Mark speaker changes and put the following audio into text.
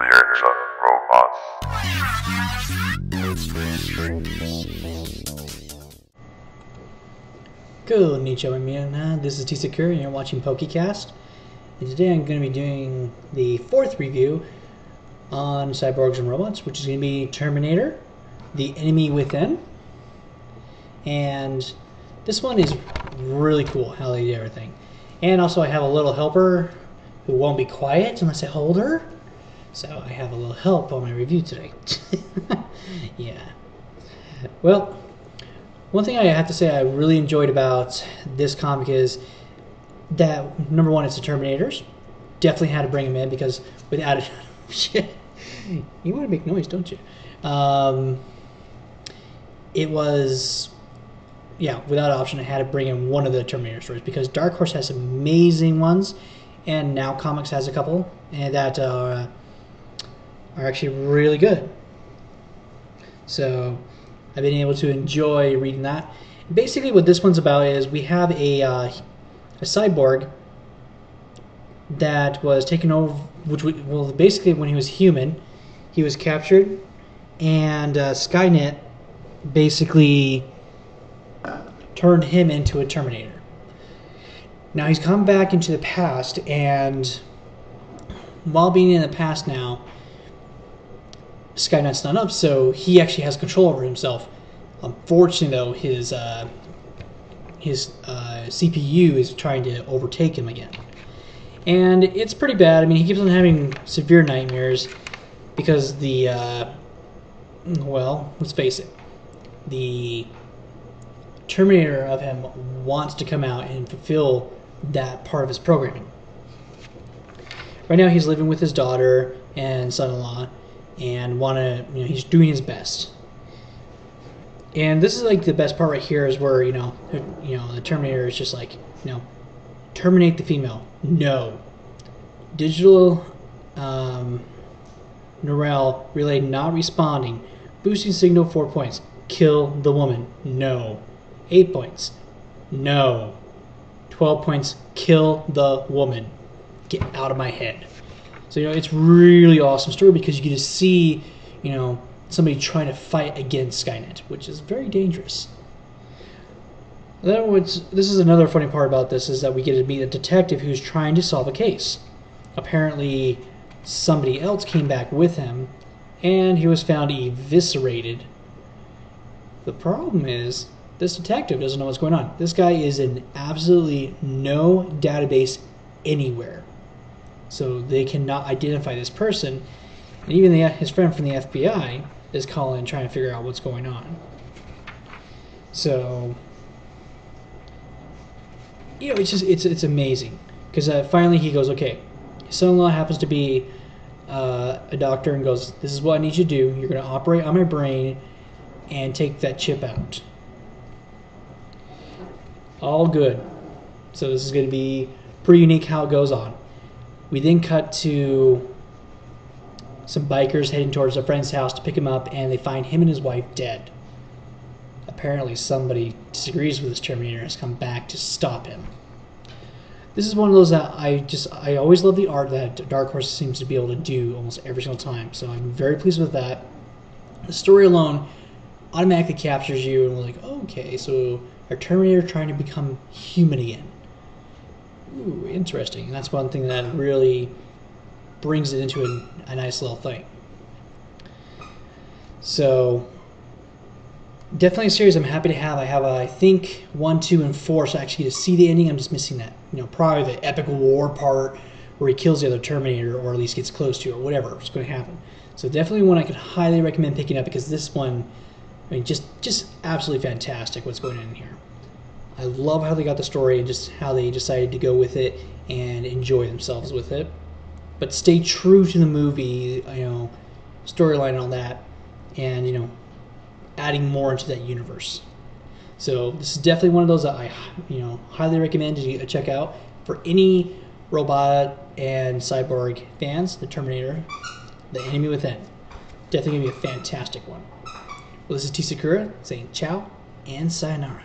Speaker 1: Millions of robots.
Speaker 2: Konnichiwa, this is T Secure and you're watching PokeCast. And today I'm going to be doing the fourth review on Cyborgs and Robots, which is going to be Terminator, The Enemy Within. And this one is really cool how they did everything. And also I have a little helper who won't be quiet unless I hold her. So I have a little help on my review today. Yeah. Well, one thing I have to say I really enjoyed about this comic is that, number one, it's the Terminators. Definitely had to bring them in because without it, shit, you want to make noise, don't you? It was, yeah, without option, I had to bring in one of the Terminator stories because Dark Horse has some amazing ones, and Now Comics has a couple, and that are actually really good. So I've been able to enjoy reading that. Basically, what this one's about is we have a cyborg that was taken over, well, basically when he was human, he was captured, and Skynet basically turned him into a Terminator. Now he's come back into the past, and while being in the past now, Skynet's not up, so he actually has control over himself. Unfortunately, though, his CPU is trying to overtake him again. And it's pretty bad. I mean, he keeps on having severe nightmares because the, well, let's face it, the Terminator of him wants to come out and fulfill that part of his programming. Right now, he's living with his daughter and son-in-law, and he's doing his best. And this is like the best part right here is where the Terminator is just like, terminate the female. No. Digital neural relay not responding. Boosting signal 4 points. Kill the woman. No. 8 points. No. 12 points. Kill the woman. Get out of my head. So it's really awesome story because you get to see somebody trying to fight against Skynet, which is very dangerous. This is another funny part about this is that we get to meet a detective who's trying to solve a case. Apparently, somebody else came back with him, and he was found eviscerated. The problem is, this detective doesn't know what's going on. This guy is in absolutely no database anywhere. So they cannot identify this person. And even his friend from the FBI is calling and trying to figure out what's going on. So, it's amazing. Because finally he goes, okay, his son-in-law happens to be a doctor and goes, this is what I need you to do. You're going to operate on my brain and take that chip out. All good. So this is going to be pretty unique how it goes on. We then cut to some bikers heading towards a friend's house to pick him up, and they find him and his wife dead. Apparently somebody disagrees with this Terminator and has come back to stop him. This is one of those that I always love the art that Dark Horse seems to be able to do almost every single time, so I'm very pleased with that. The story alone automatically captures you, and we're like, okay, so our Terminator trying to become human again. Ooh, interesting. And that's one thing that really brings it into a nice little thing. So, definitely a series I'm happy to have. I have, I think, 1, 2, and 4, so I actually get to see the ending. I'm just missing that, probably the epic war part where he kills the other Terminator, or at least gets close to, or whatever is going to happen. So definitely one I could highly recommend picking up because this one, just absolutely fantastic what's going on in here. I love how they got the story and just how they decided to go with it and enjoy themselves with it. But stay true to the movie, storyline and all that, and, adding more into that universe. So this is definitely one of those that I, highly recommend to check out for any robot and cyborg fans. The Terminator, The Enemy Within. Definitely going to be a fantastic one. Well, this is T Sakura saying ciao and sayonara.